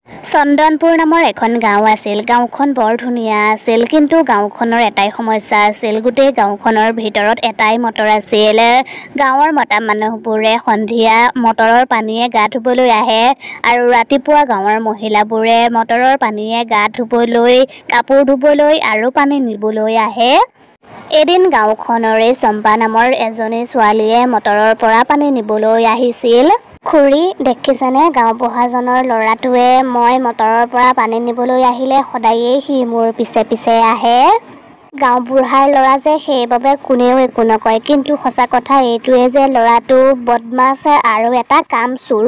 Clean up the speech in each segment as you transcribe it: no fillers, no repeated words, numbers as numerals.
চন্দনপুৰ নামৰ এখন গাঁও আছিল। গাঁওখন বৰ ধুনীয়া আছিল, কিন্তু গাঁওখনৰ এটাই সমস্যা আছিল। গোটেই গাঁওখনৰ ভিতৰত এটাই মটৰ আছিল। গাঁৱৰ মতা মানুহবোৰে সন্ধিয়া মটৰৰ পানীয়ে গা ধুবলৈ আহে আৰু ৰাতিপুৱা গাঁৱৰ মহিলাবোৰে মটৰৰ পানীয়ে গা ধুবলৈ, কাপোৰ ধুবলৈ আৰু পানী নিবলৈ আহে। এদিন গাঁওখনৰে চম্পা নামৰ এজনী ছোৱালীয়ে মটৰৰ পৰা পানী নিবলৈ আহিছিল। খুৰী, দেখিছেনে, গাঁওবুঢ়াজনৰ ল'ৰাটোৱে মই মটৰৰ পৰা পানী নিবলৈ আহিলে সদায়েই সি মোৰ পিছে পিছে আহে। গাঁওবুঢ়াৰ ল'ৰা যে, সেইবাবে কোনেও একো নকয়, কিন্তু সঁচা কথা এইটোৱে যে ল'ৰাটো বদমাছ আৰু এটা কামচোৰ।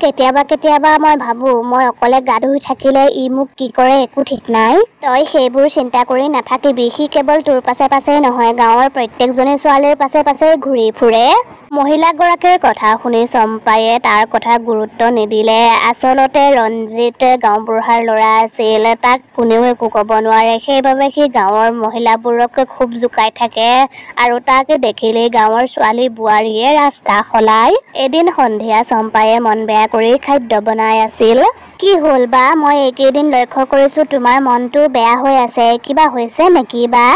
কেতিয়াবা কেতিয়াবা মই ভাবোঁ, মই অকলে গা ধুই থাকিলে ই মোক কি কৰে একো ঠিক নাই। তই সেইবোৰ চিন্তা কৰি নাথাকিবি। সি কেৱল তোৰ পাছে পাছেই নহয়, গাঁৱৰ প্ৰত্যেকজনী ছোৱালীৰ পাছে পাছেই ঘূৰি ফুৰে। মহিলাগৰাকীৰ কথা শুনি চম্পায়ে তাৰ কথা গুৰুত্ব নিদিলে। আচলতে ৰঞ্জিত গাঁওবুঢ়াৰ ল'ৰা আছিল। তাক কোনেও একো ক'ব নোৱাৰে, সেইবাবে সি গাঁৱৰ মহিলাবোৰক খুব জোকাই থাকে আৰু তাক দেখিলেই গাঁৱৰ ছোৱালী বোৱাৰীয়ে ৰাস্তা সলায়। এদিন সন্ধিয়া চম্পায়ে মন বেয়া কৰি খাদ্য বনাই আছিল। কি হ'ল বা, মই এইকেইদিন লক্ষ্য কৰিছোঁ তোমাৰ মনটো বেয়া হৈ আছে, কিবা হৈছে নেকি বা?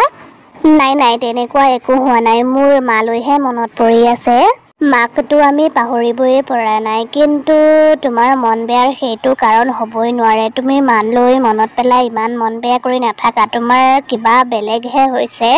নাই নাই, তেনেকুৱা একো হোৱা নাই, মোৰ মালৈহে মনত পৰি আছে। মাকতো আমি পাহৰিবই পৰা নাই, কিন্তু তোমাৰ মন বেয়াৰ সেইটো কাৰণ হ'বই নোৱাৰে। তুমি মালৈ মনত পেলাই ইমান মন বেয়া কৰি নাথাকা, তোমাৰ কিবা বেলেগহে হৈছে।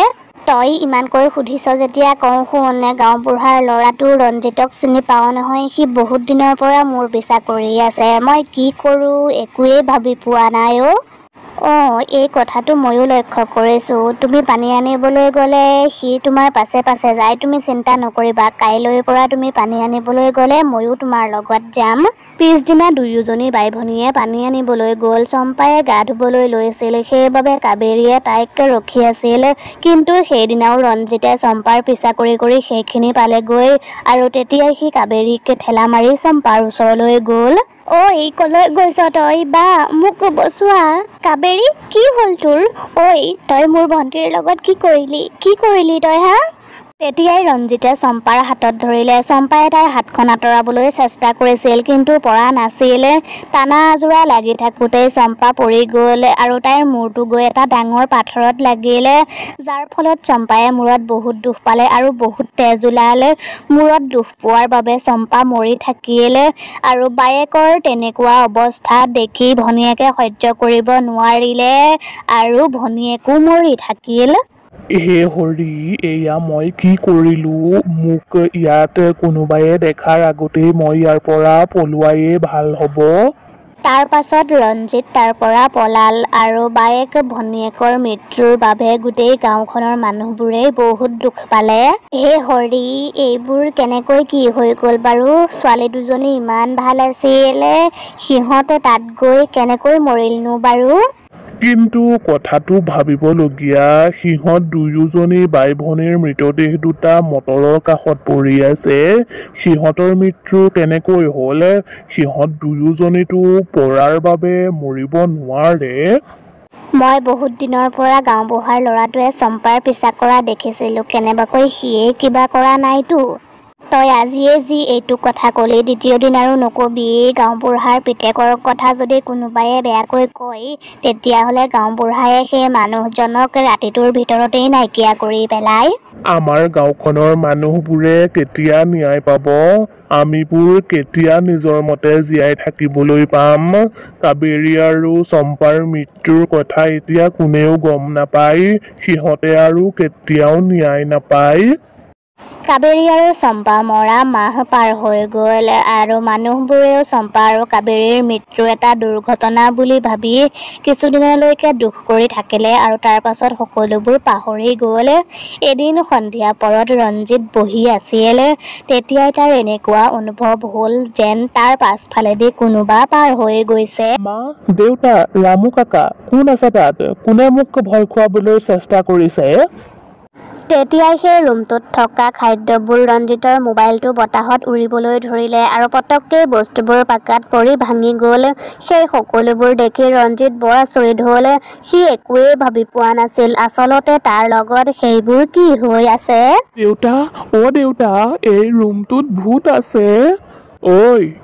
তই ইমানকৈ সুধিছ যেতিয়া কওঁ শুন, গাঁওবুঢ়াৰ ল'ৰাটো ৰঞ্জিতক চিনি পাৱ নহয়? সি বহুত দিনৰ পৰা মোৰ পিছা কৰি আছে। মই কি কৰোঁ একোৱেই ভাবি পোৱা নাই অ'। এই কথাটো ময়ো লক্ষ্য কৰিছোঁ। তুমি পানী আনিবলৈ গ'লে সি তোমাৰ পাছে পাছে যায়। তুমি চিন্তা নকৰিবা, কাইলৈৰ পৰা তুমি পানী আনিবলৈ গ'লে ময়ো তোমাৰ লগত যাম। পিছদিনা দুয়োজনী বাই ভনীয়ে পানী আনিবলৈ গ'ল। চম্পায়ে গা ধুবলৈ লৈছিল, সেইবাবে কাবেৰীয়ে তাইক ৰখি আছিল। কিন্তু সেইদিনাও ৰঞ্জিতে চম্পাৰ পিছা কৰি কৰি সেইখিনি পালেগৈ আৰু তেতিয়াই সি কাবেৰীক ঠেলা মাৰি চম্পাৰ ওচৰলৈ গ'ল। ঐ, কলৈ গৈছ তই? বা, মোক বচোৱা। কাবেৰী, কি হ'ল তোৰ? ঐ, তই মোৰ ভণ্টিৰ লগত কি কৰিলি তই হা? তেতিয়াই ৰঞ্জিতে চম্পাৰ হাতত ধৰিলে। চম্পায়ে তাইৰ হাতখন আঁতৰাবলৈ চেষ্টা কৰিছিল, কিন্তু পৰা নাছিল। টানা আজোৰা লাগি থাকোঁতেই চম্পা পৰি গ'ল আৰু তাইৰ মূৰটো গৈ এটা ডাঙৰ পাথৰত লাগিল, যাৰ ফলত চম্পায়ে মূৰত বহুত দুখ পালে আৰু বহুত তেজ ওলাল। মূৰত দুখ পোৱাৰ বাবে চম্পা মৰি থাকিল আৰু বায়েকৰ তেনেকুৱা অৱস্থা দেখি ভনীয়েকে সহ্য কৰিব নোৱাৰিলে আৰু ভনীয়েকো মৰি থাকিল। হে হৰি, এয়া মই কি কৰিলোঁ? মোক ইয়াত কোনোবায়ে দেখাৰ আগতেই মই ইয়াৰ পৰা পলোৱায়েই ভাল হ'ব। তাৰ পাছত ৰঞ্জিত তাৰ পৰা পলাল আৰু বায়েক ভনীয়েকৰ মৃত্যুৰ বাবে গোটেই গাঁওখনৰ মানুহবোৰেই বহুত দুখ পালে। হে হৰি, এইবোৰ কেনেকৈ কি হৈ গ'ল বাৰু? ছোৱালী দুজনী ইমান ভাল আছিল, সিহঁত তাত গৈ কেনেকৈ মৰিলনো বাৰু? কিন্তু কথাটো ভাবিবলগীয়া, সিহঁত দুয়োজনী বাই ভনীৰ মৃতদেহ দুটা মটৰৰ কাষত পৰি আছে। সিহঁতৰ মৃত্যু কেনেকৈ হ'ল? সিহঁত দুয়োজনীতো পৰাৰ বাবে মৰিব নোৱাৰে। মই বহুত দিনৰ পৰা গাঁওবুঢ়াৰ ল'ৰাটোৱে চম্পাৰ পিছা কৰা দেখিছিলোঁ, কেনেবাকৈ সিয়েই কিবা কৰা নাইতো। তই আজিয়ে যি এইটো কথা ক'লি, দ্বিতীয় দিন আৰু নকবি। গাঁওবুঢ়াৰ পিতেকৰ কথা যদি কোনোবায়ে বেয়াকৈ কয়, তেতিয়াহ'লে গাঁওবুঢ়ায়ে সেই মানুহজনক ৰাতিটোৰ ভিতৰতেই নাইকিয়া কৰি পেলায়। আমাৰ গাঁওখনৰ মানুহবোৰে কেতিয়া ন্যায় পাব? আমিবোৰ কেতিয়া নিজৰ মতে জীয়াই থাকিবলৈ পাম? কাবেৰী আৰু চম্পাৰ মৃত্যুৰ কথা এতিয়া কোনেও গম নাপায়। সিহঁতে আৰু কেতিয়াও ন্যায় নাপায়। কাবেৰী আৰু চম্পা মৰা মাহ পাৰ হৈ গ'ল আৰু মানুহবোৰেও চম্পা আৰু কাবেৰীৰ মৃত্যু এটা দুৰ্ঘটনা বুলি ভাবি কিছুদিনলৈকে দুখ কৰি থাকিলে আৰু তাৰ পাছত সকলোবোৰ পাহৰি গ'ল। এদিন সন্ধিয়া পৰত ৰঞ্জিত বহি আছিল। তেতিয়াই তাৰ এনেকুৱা অনুভৱ হ'ল যেন তাৰ পাছফালেদি কোনোবা পাৰ হৈ গৈছে। মা, দেউতা, ৰামু কাকা, কোন আছে তাত? কোনে মোক ভয় খুৱাবলৈ চেষ্টা কৰিছে? তেতিয়াই সেই ৰুমটোত থকা খাদ্যবোৰ ৰঞ্জিতৰ মোবাইলটো বতাহত উৰিবলৈ ধৰিলে আৰু পটককৈ বস্তুবোৰ পাকাত পৰি ভাঙি গ'ল। সেই সকলোবোৰ দেখি ৰঞ্জিত বৰ আচৰিত হ'ল। সি একোৱেই ভাবি পোৱা নাছিল আচলতে তাৰ লগত সেইবোৰ কি হৈ আছে। দেউতা, দেউতা, এই ৰুমটোত ভূত আছে। ঐ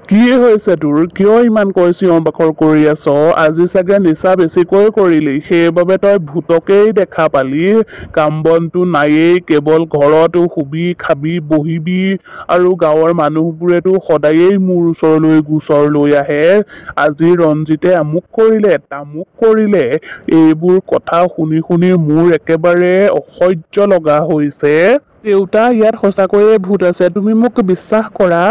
কি হৈছে তোৰ কিয় ইমান কৈ চিঞৰ বাখৰ কৰি আছ আজি চাগে নিচা বেছিকৈ কৰিলি সেইবাবে তই ভূতকেই দেখা পালি কাম বনটো নায়েই কেৱল ঘৰত শুবি খাবি বহিবি আৰু গাঁৱৰ মানুহবোৰেতো সদায়েই মোৰ ওচৰলৈ গোচৰ লৈ আহে আজি ৰঞ্জিতে আমুক কৰিলে তামুক কৰিলে এইবোৰ কথা শুনি শুনি মোৰ একেবাৰে অসহ্য লগা হৈছে দেউতা ইয়াত সঁচাকৈয়ে ভূত আছে তুমি মোক বিশ্বাস কৰা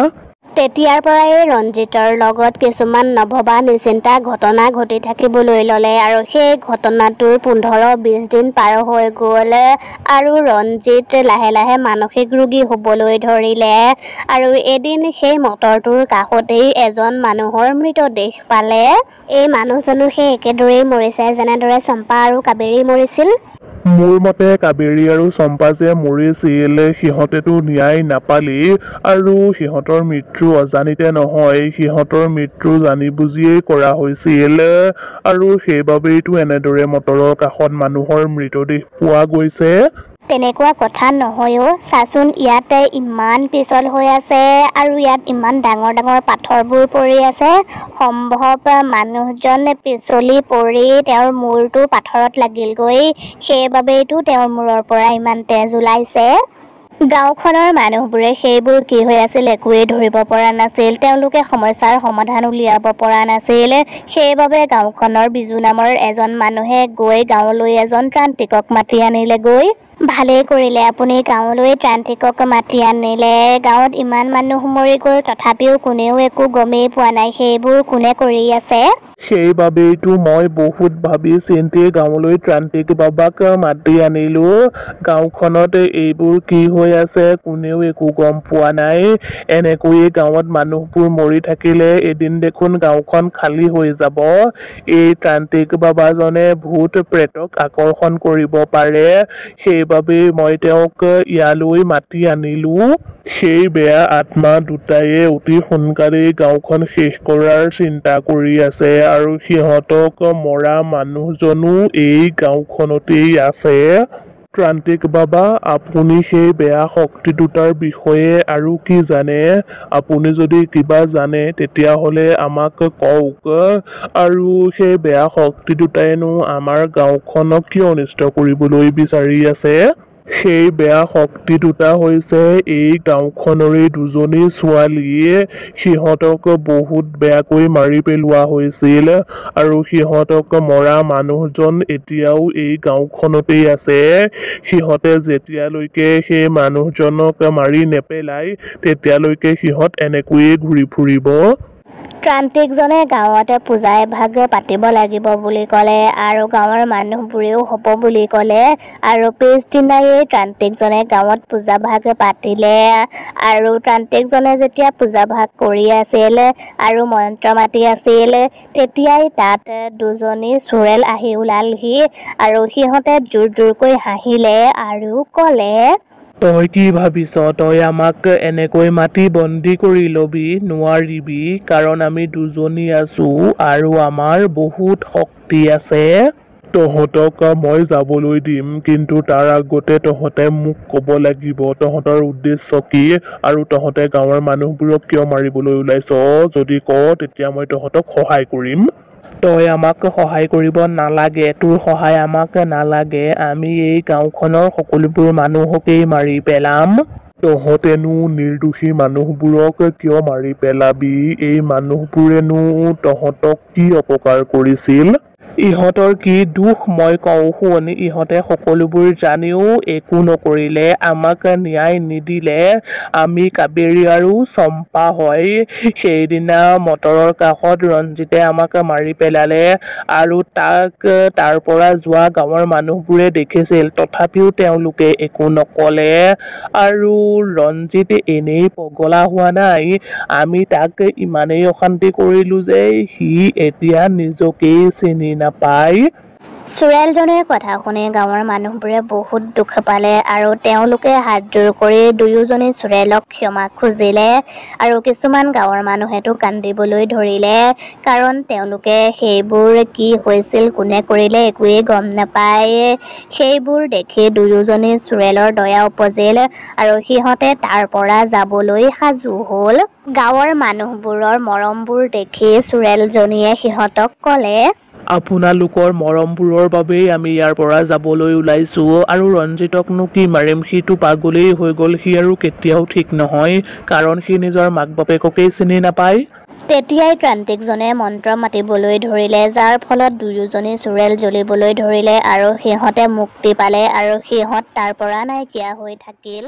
তেতিয়াৰ পৰাই ৰঞ্জিতৰ লগত কিছুমান নভবা নিচিন্তা ঘটনা ঘটি থাকিবলৈ ল'লে আৰু সেই ঘটনাটোৰ 15-20 দিন পাৰ হৈ গ'ল আৰু ৰঞ্জিত লাহে লাহে মানসিক ৰোগী হ'বলৈ ধৰিলে আৰু এদিন সেই মটৰটোৰ কাষতেই এজন মানুহৰ মৃতদেহ পালে এই মানুহজনো সেই একেদৰেই মৰিছে যেনেদৰে চম্পা আৰু কাবেৰী মৰিছিল মোৰ মতে কাবেৰী আৰু চম্পা যে মৰিছিল সিহঁতেতো ন্যায় নাপালি আৰু সিহঁতৰ মৃত্যু অজানিতে নহয় সিহঁতৰ মৃত্যু জানি বুজিয়েই কৰা হৈছিল আৰু সেইবাবেইতো এনেদৰে মটৰৰ কাষত মানুহৰ মৃতদেহ পোৱা গৈছে তেনেকুৱা কথা নহয়ও চাচোন ইয়াতে ইমান পিছল হৈ আছে আৰু ইয়াত ইমান ডাঙৰ ডাঙৰ পাথৰবোৰ পৰি আছে সম্ভৱ মানুহজন পিছলি পৰি তেওঁৰ মূৰটো পাথৰত লাগিলগৈ সেইবাবেইতো তেওঁৰ মূৰৰ পৰা ইমান তেজ ওলাইছে গাঁওখনৰ মানুহবোৰে সেইবোৰ কি হৈ আছিল একোৱেই ধৰিব পৰা নাছিল তেওঁলোকে সমস্যাৰ সমাধান উলিয়াব পৰা নাছিল সেইবাবে গাঁওখনৰ বিজু নামৰ এজন মানুহে গৈ গাঁৱলৈ এজন ত্ৰান্তিকক মাতি আনিলেগৈ ভালেই কৰিলে আপুনি গাঁৱলৈ ত্ৰান্তিকক মাতি আনিলে গাঁৱত ইমান মানুহ মৰি গ'ল তথাপিও কোনেও একো গমেই পোৱা নাই সেইবোৰ কোনে কৰি আছে সেইবাবেইতো মই বহুত ভাবি চিন্তি গাঁৱলৈ ত্ৰান্তিক বাবাক মাতি আনিলো গাঁওখনত এইবোৰ কি হৈ আছে কোনেও একো গম পোৱা নাই এনেকৈয়ে গাঁৱত মানুহবোৰ মৰি থাকিলে এদিন দেখোন গাঁওখন খালী হৈ যাব এই ত্ৰান্তিক বাবাজনে ভূত প্ৰেতক আকৰ্ষণ কৰিব পাৰে সেইবাবে মই তেওঁক ইয়ালৈ মাতি আনিলো সেই বেয়া আত্মা দুটায়ে অতি সোনকালেই গাঁওখন শেষ কৰাৰ চিন্তা কৰি আছে আৰু সিহঁতক মৰা মানুহজনো এই গাঁওখনতেই আছে ত্ৰান্তিক বাবা আপুনি সেই বেয়া শক্তি দুটাৰ বিষয়ে আৰু কি জানে আপুনি যদি কিবা জানে তেতিয়াহ'লে আমাক কওক আৰু সেই বেয়া শক্তি দুটাইনো আমাৰ গাঁওখনক কিয় অনিষ্ট কৰিবলৈ বিচাৰি আছে সেই বেয়া শক্তি দুটা হৈছে এই গাঁওখনৰে দুজনী ছোৱালীয়ে সিহঁতক বহুত বেয়াকৈ মাৰি পেলোৱা হৈছিল আৰু সিহঁতক মৰা মানুহজন এতিয়াও এই গাঁওখনতেই আছে সিহঁতে যেতিয়ালৈকে সেই মানুহজনক মাৰি নেপেলায় তেতিয়ালৈকে সিহঁত এনেকৈয়ে ঘূৰি ফুৰিব ত্ৰান্তিকজনে গাঁৱতে পূজা এভাগ পাতিব লাগিব বুলি ক'লে আৰু গাঁৱৰ মানুহবোৰেও হ'ব বুলি ক'লে আৰু পিছদিনাই ত্ৰান্তিকজনে গাঁৱত পূজা ভাগ পাতিলে আৰু ত্ৰান্তিকজনে যেতিয়া পূজা ভাগ কৰি আছিল আৰু মন্ত্ৰ মাতি আছিল তেতিয়াই তাত দুজনী চোৰেল আহি ওলালহি আৰু সিহঁতে জোৰ জোৰকৈ হাঁহিলে আৰু ক'লে তই কি ভাবিছ তই আমাক এনেকৈ মাতি বন্দী কৰি ল'বি নোৱাৰিবি কাৰণ আমি দুজনী আছো আৰু আমাৰ বহুত শক্তি আছে তহঁতক মই যাবলৈ দিম কিন্তু তাৰ আগতে তহঁতে মোক ক'ব লাগিব তহঁতৰ উদ্দেশ্য কি আৰু তহঁতে গাঁৱৰ মানুহবোৰক কিয় মাৰিবলৈ ওলাইছ যদি কৱ তেতিয়া মই তহঁতক সহায় কৰিম তই আমাক সহায় কৰিব নালাগে তোৰ সহায় আমাক নালাগে আমি এই গাঁওখনৰ সকলোবোৰ মানুহকেই মাৰি পেলাম তহঁতেনো নিৰ্দোষী মানুহবোৰক কিয় মাৰি পেলাবি এই মানুহবোৰেনো তহঁতক কি অপকাৰ কৰিছিল ইহঁতৰ কি দুখ মই কওঁ শুন ইহঁতে সকলোবোৰ জানিও একো নকৰিলে আমাক ন্যায় নিদিলে আমি কাবেৰী আৰু চম্পা হয় সেইদিনা মটৰৰ কাষত ৰঞ্জিতে আমাক মাৰি পেলালে আৰু তাক তাৰ পৰা যোৱা গাঁৱৰ মানুহবোৰে দেখিছিল তথাপিও তেওঁলোকে একো নকলে আৰু ৰঞ্জিত এনেই পগলা হোৱা নাই আমি তাক ইমানেই অশান্তি কৰিলো যে সি এতিয়া নিজকেই চিনি নাপায় চুৰেলজনীৰ কথা শুনি গাঁৱৰ মানুহবোৰে বহুত দুখ পালে আৰু তেওঁলোকে হাতযোৰ কৰি দুয়োজনী চুৰেলক ক্ষমা খুজিলে আৰু কিছুমান গাঁৱৰ মানুহেতো কান্দিবলৈ ধৰিলে কাৰণ তেওঁলোকে সেইবোৰ কি হৈছিল কোনে কৰিলে একোৱেই গম নাপায়। সেইবোৰ দেখি দুয়োজনী চুৰেলৰ দয়া উপজিল আৰু সিহঁতে তাৰ পৰা যাবলৈ সাজু হ'ল। গাঁৱৰ মানুহবোৰৰ মৰমবোৰ দেখি চুৰেলজনীয়ে সিহঁতক ক'লে, আপোনালোকৰ মৰমবোৰৰ বাবেই আমি ইয়াৰ পৰা যাবলৈ ওলাইছো আৰু ৰঞ্জিতকনো কি মাৰিম, সিটো পাগলেই হৈ গ'ল, সি আৰু কেতিয়াও ঠিক নহয় কাৰণ সি নিজৰ মাক বাপেককেই চিনি নাপায়। তেতিয়াই ত্ৰান্তিকজনে মন্ত্ৰ মাতিবলৈ ধৰিলে যাৰ ফলত দুয়োজনী চুৰেল জ্বলিবলৈ ধৰিলে আৰু সিহঁতে মুক্তি পালে আৰু সিহঁত তাৰ পৰা নাইকিয়া হৈ থাকিল।